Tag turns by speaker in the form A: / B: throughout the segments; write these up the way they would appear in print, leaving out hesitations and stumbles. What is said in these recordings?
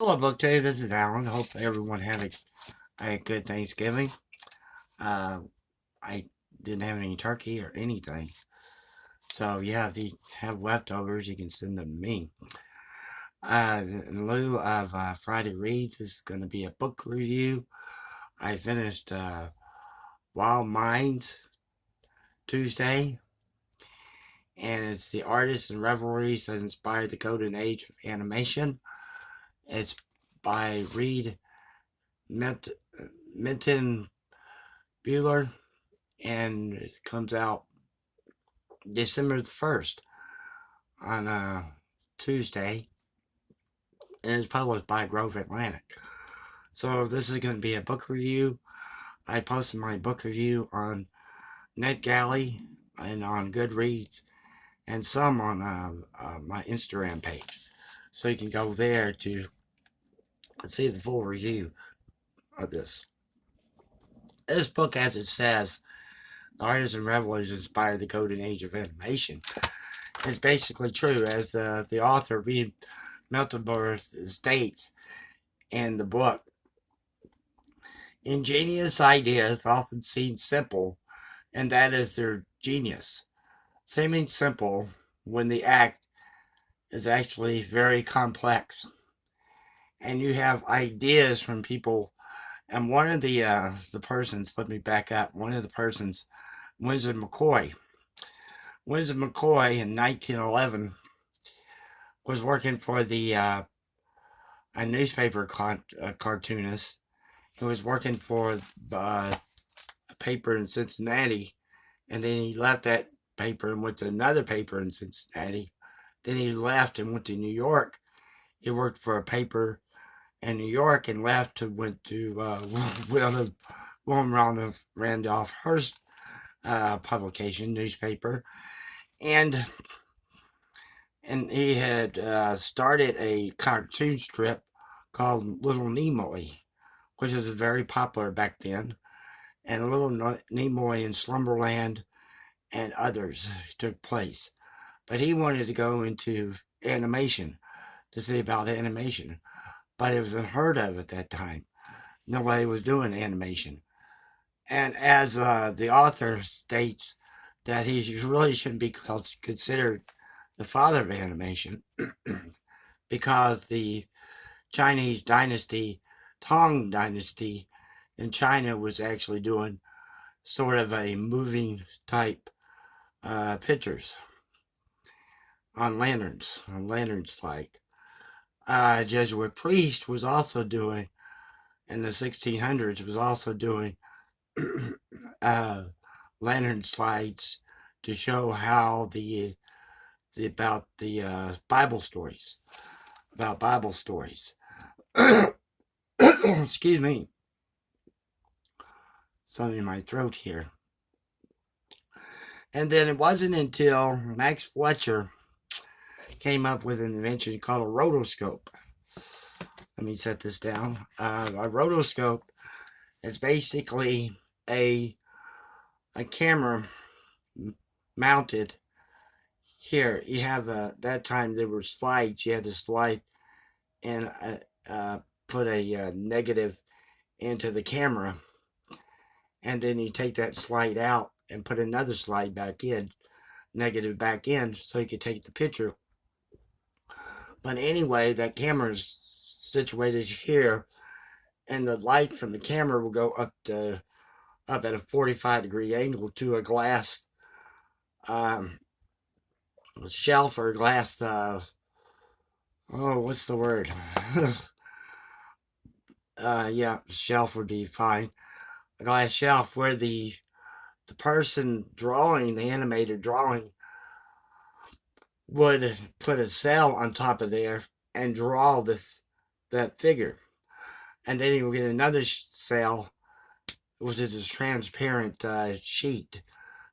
A: Hello, Book Day. This is Alan. Hope everyone had a good Thanksgiving. Uh, I didn't have any turkey or anything. So, yeah, if you have leftovers, you can send them to me. In lieu of Friday Reads, this is going to be a book review. I finished Wild Minds Tuesday, and it's the Artist and Rivalries that inspired the golden age of animation. It's by Reed Mint- Minton Bueller, and it comes out December the 1st on Tuesday, and it's published by Grove Atlantic. So this is going to be a book review. I posted my book review on NetGalley and on Goodreads and some on my Instagram page. So you can go there to see the full review of this. This book, as it says, The Artists and Revelers inspired the golden age of animation. It's basically true, as the author, Reed Miltenberg, states in the book. Ingenious ideas often seem simple, and that is their genius. Seeming simple when the act is actually very complex. And you have ideas from people. And one of the persons, let me back up, one of the persons, Winsor McCoy. Winsor McCoy in 1911 was working for a newspaper cartoonist who was working for a paper in Cincinnati, and then he left that paper and went to another paper in Cincinnati. Then he left and went to New York. He worked for a paper in New York and left to went to William Randolph Hearst publication newspaper, and he had started a cartoon strip called Little Nimoy, which was very popular back then. And Little Nimoy in Slumberland and others took place. But he wanted to go into animation to see about animation. But it was unheard of at that time. Nobody was doing animation. And as the author states, that he really shouldn't be considered the father of animation because the Chinese dynasty, Tang dynasty in China, was actually doing sort of a moving type pictures on lanterns like. Jesuit priest was also doing, in the 1600s, was also doing uh, lantern slides to show how the about the Bible stories, about Bible stories. Excuse me, something in my throat here. And then it wasn't until Max Fletcher came up with an invention called a rotoscope. Let me set this down. A rotoscope is basically a a camera mounted here. You have that time there were slides. You had to slide and put a negative into the camera, and then you take that slide out and put another slide back in, negative back in, so you could take the picture. But anyway, that camera is situated here, and the light from the camera will go up at a 45-degree angle to a glass um, shelf or glass. What's the word? Yeah, shelf would be fine. A glass shelf where the person drawing, the animator drawing, would put a cell on top of there and draw that figure, and then he would get another cell, which is a transparent sheet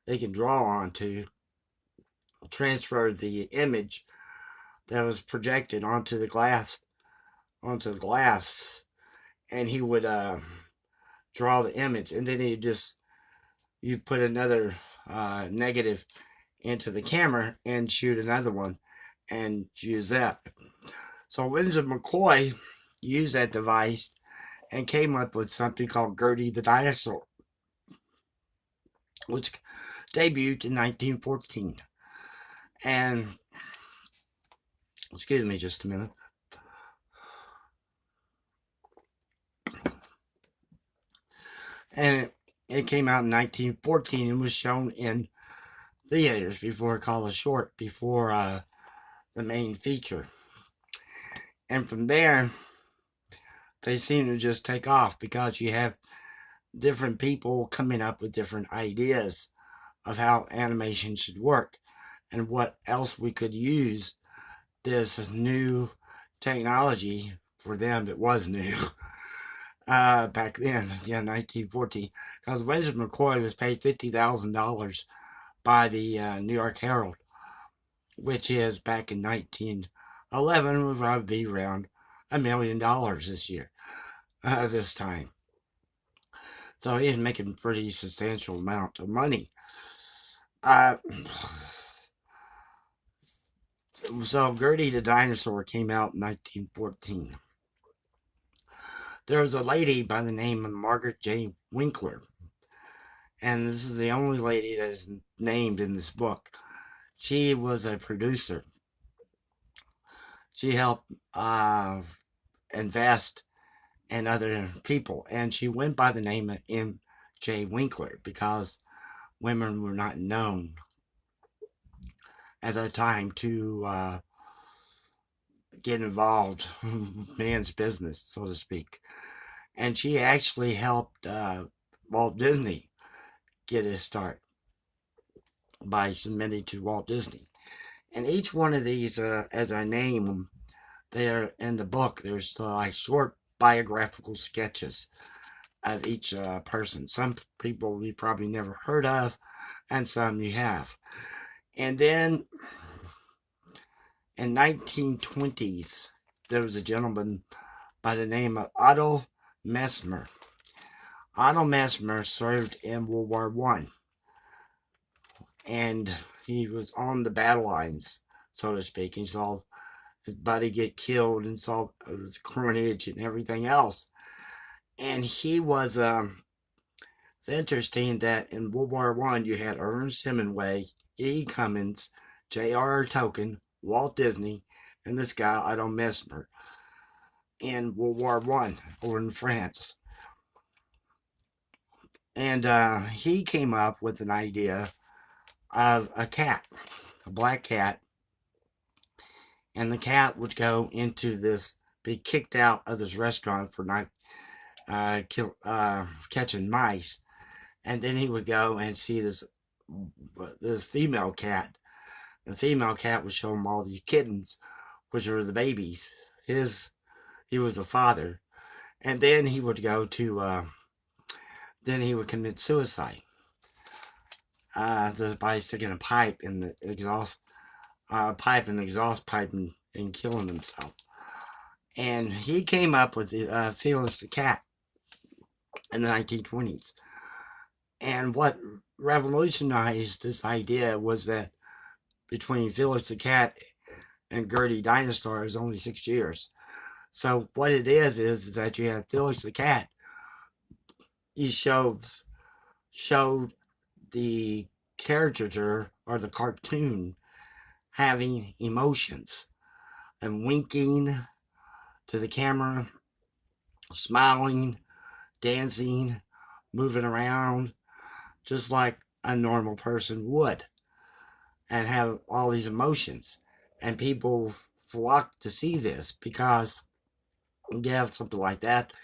A: they can draw onto, transfer the image that was projected onto the glass, and he would draw the image, and then you put another negative into the camera and shoot another one and use that. So Winsor McCoy used that device and came up with something called Gertie the Dinosaur, which debuted in 1914. And, excuse me just a minute. And it came out in 1914 and was shown in theaters before Call of Short, before the main feature. And from there, they seem to just take off because you have different people coming up with different ideas of how animation should work and what else we could use this new technology. For them it was new back then, 1914, because Winston McCoy was paid $50,000 by the New York Herald, which is back in 1911 would probably be around $1 million this year, this time. So he's making a pretty substantial amount of money. So Gertie the Dinosaur came out in 1914. There was a lady by the name of Margaret J. Winkler, and this is the only lady that is named in this book. She was a producer. She helped invest in other people, and she went by the name of M.J. Winkler because women were not known at that time to get involved in man's business, so to speak. And she actually helped Walt Disney get his start by submitting to Walt Disney. And each one of these, as I name them, they're in the book. There's like short biographical sketches of each person. Some people you probably never heard of, and some you have. And then in 1920s, there was a gentleman by the name of Otto Mesmer. Otto Mesmer served in World War I, and he was on the battle lines, so to speak. He saw his buddy get killed and saw the carnage and everything else. And he was, it's interesting that in World War I, you had Ernest Hemingway, E. Cummings, J.R.R. Tolkien, Walt Disney, and this guy, Otto Mesmer, in World War I over in France. And he came up with an idea of a cat, a black cat, and the cat would go into this, be kicked out of this restaurant for not catching mice, and then he would go and see this female cat. The female cat would show him all these kittens, which were the babies. He was a father, and then he would go to then he would commit suicide by sticking a pipe in the exhaust pipe and killing himself. And he came up with Felix the Cat in the 1920s. And what revolutionized this idea was that between Felix the Cat and Gertie Dinosaur is only 6 years. So what it is that you have Felix the Cat. He showed the caricature or the cartoon having emotions and winking to the camera, smiling, dancing, moving around, just like a normal person would, and have all these emotions. And people flock to see this because you have something like that,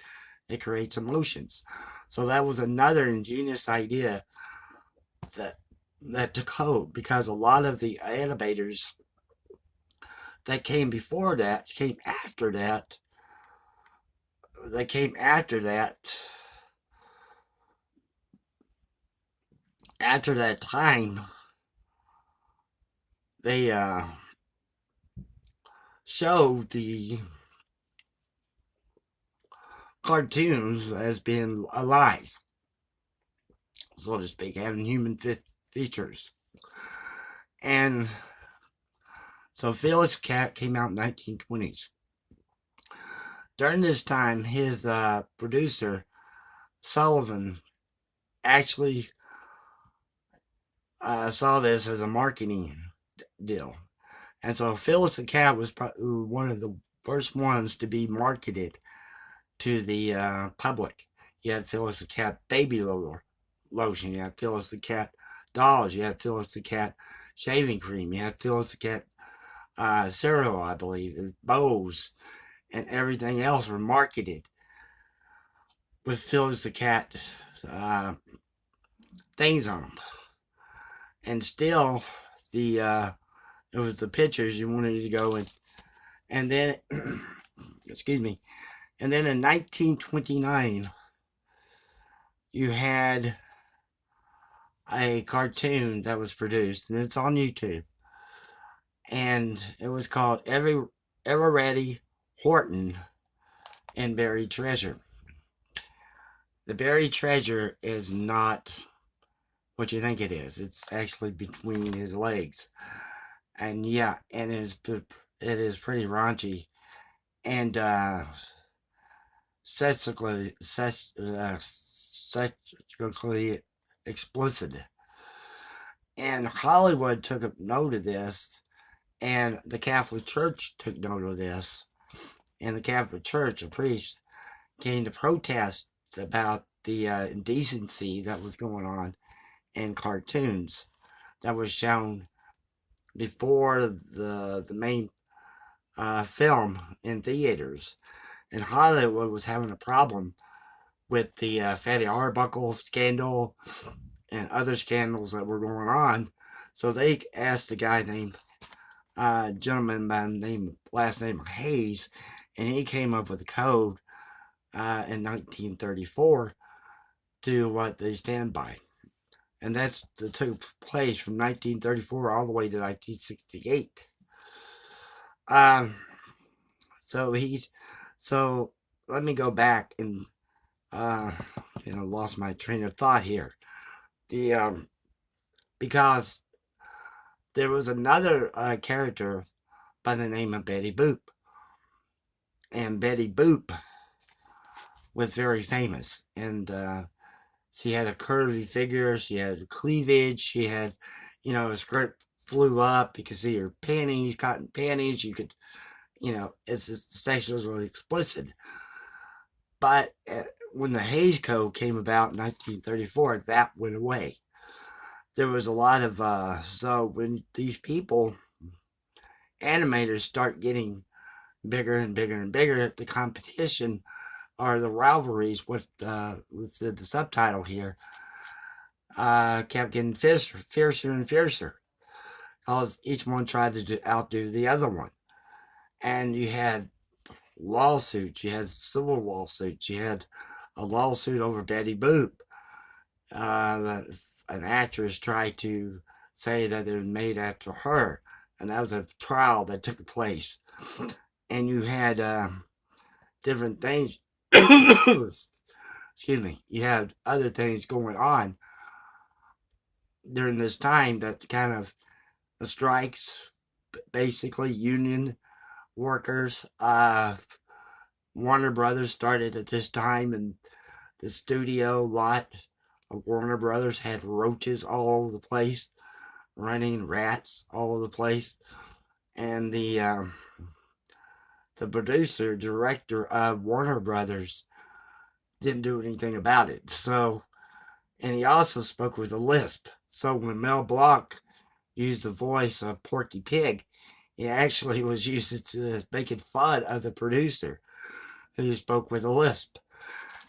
A: it creates emotions. So that was another ingenious idea that took hold, because a lot of the animators that came before that, came after that, after that time, they showed the cartoons as being alive, so to speak, having human features. And so Felix Cat came out in the 1920s. During this time, his producer, Sullivan, actually saw this as a marketing deal. And so Phyllis the Cat was one of the first ones to be marketed to the public. You had Phyllis the Cat baby lotion. You had Phyllis the Cat dolls. You had Phyllis the Cat shaving cream. You had Phyllis the Cat cereal, I believe, and bows, and everything else were marketed with Phyllis the Cat uh, things on them. And still, it was the pictures you wanted to go and then, excuse me, and then in 1929, you had a cartoon that was produced, and it's on YouTube, and it was called Ever Ready Horton and Buried Treasure. The buried treasure is not what you think it is. It's actually between his legs, and yeah, and it is pretty raunchy and sexually explicit. And Hollywood took note of this, and the Catholic Church took note of this. And the Catholic Church, a priest, came to protest about the indecency that was going on in cartoons that was shown before the main film in theaters. And Hollywood was having a problem with the Fatty Arbuckle scandal and other scandals that were going on. So they asked a guy named gentleman by the last name of Hayes, and he came up with a code in 1934 to what they stand by. And that took place from 1934 all the way to 1968. So let me go back and lost my train of thought here. Because there was another character by the name of Betty Boop, and Betty Boop was very famous, and she had a curvy figure, she had cleavage, she had, her skirt flew up. You could see her panties, cotton panties. You could, it's just sexually explicit. But when the Hays Code came about in 1934, that went away. There was a lot of, so when these people, animators, start getting bigger and bigger and bigger, the competition or the rivalries with the subtitle here kept getting fiercer and fiercer, because each one tried to outdo the other one. And you had lawsuits, you had civil lawsuits, you had a lawsuit over Betty Boop. An actress tried to say that it was made after her, and that was a trial that took place. And you had different things. Excuse me. You had other things going on during this time that kind of strikes, basically union workers. Warner Brothers started at this time, and the studio lot of Warner Brothers had roaches all over the place, running rats all over the place, and the producer director of Warner Brothers didn't do anything about it. So, and he also spoke with a lisp. So when Mel Blanc used the voice of Porky Pig, he actually was used to making fun of the producer who spoke with a lisp.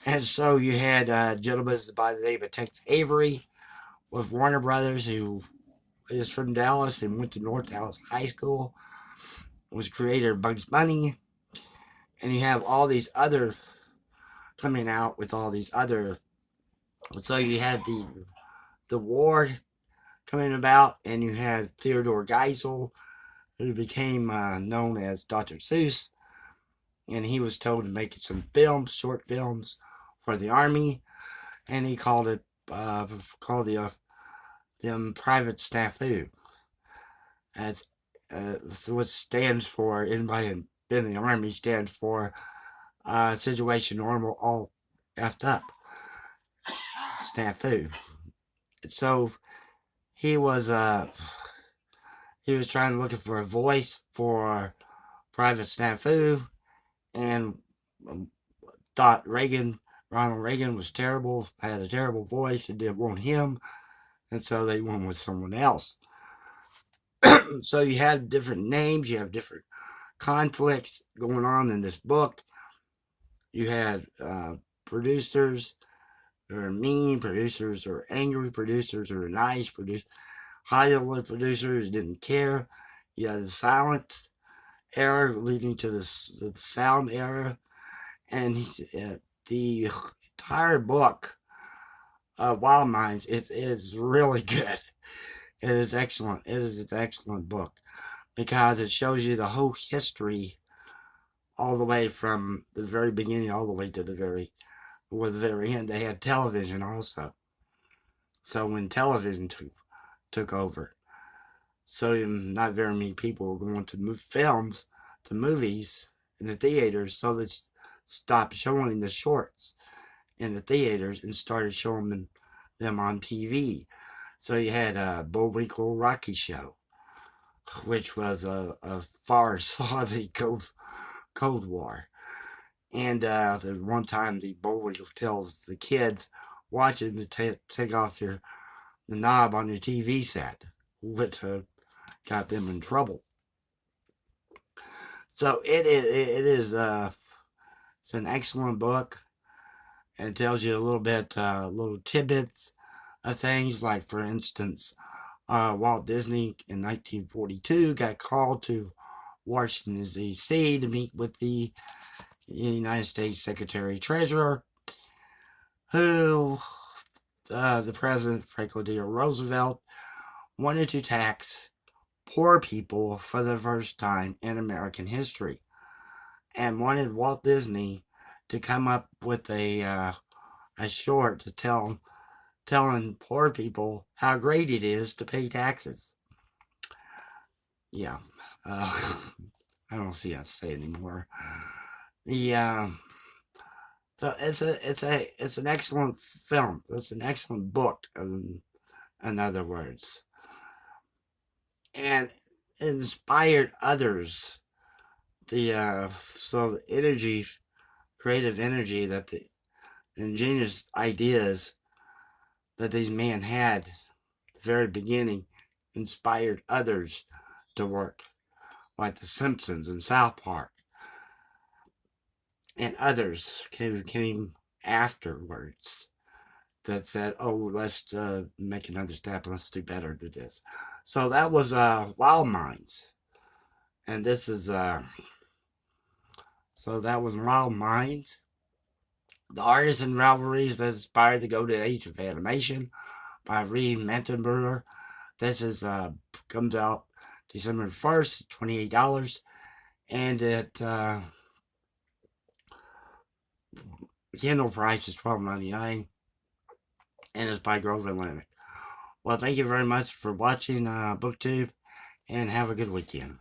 A: And so you had a gentleman by the name of Tex Avery with Warner Brothers, who is from Dallas and went to North Dallas High School, was creator of Bugs Bunny. And you have all these other coming out with all these other. So you had the war coming about, and you had Theodore Geisel, who became known as Dr. Seuss, and he was told to make some films, short films, for the army, and he called them private snafu, as so what stands for, anybody been in the army, stands for situation normal all effed up. Snafu. So he was trying looking for a voice for Private Snafu, and um, thought Ronald Reagan was terrible, had a terrible voice, and didn't want him, and so they went with someone else. So you have different names, you have different conflicts going on in this book. You had producers who are mean, producers who are angry, producers who are nice, Hollywood producers didn't care. You had the silent era leading to the sound era, and the entire book, Wild Minds, it's really good. It is excellent. It is an excellent book because it shows you the whole history, all the way from the very beginning all the way to the very end. They had television also. So when television took over, so not very many people were going to movies in the theaters, so they stopped showing the shorts in the theaters and started showing them on TV. So you had Bullwinkle Rocky Show, which was a farce on the Cold War. And the one time the Bullwinkle tells the kids watching to take off the knob on your TV set, which got them in trouble. So it is it's an excellent book. It tells you a little bit, little tidbits of things, like for instance, Walt Disney in 1942 got called to Washington D.C. to meet with the United States Secretary Treasurer, who the President Franklin D. Roosevelt wanted to tax poor people for the first time in American history, and wanted Walt Disney to come up with a short to telling poor people how great it is to pay taxes. Yeah, I don't see how to say it anymore. The so it's an excellent film. It's an excellent book. In other words, and inspired others. So the energy, creative energy, that the ingenious ideas that these men had at the very beginning inspired others to work, like The Simpsons and South Park, and others came afterwards that said, "Oh, let's make another step. Let's do better than this." So that was Wild Minds, and this is so that was Wild Minds. The Artist and Rivalries that inspired the golden age of animation by Reed Mentenberger. This is comes out December 1st, $28, and it Kindle price is $12.99, and it's by Grove Atlantic. Well, thank you very much for watching BookTube, and have a good weekend.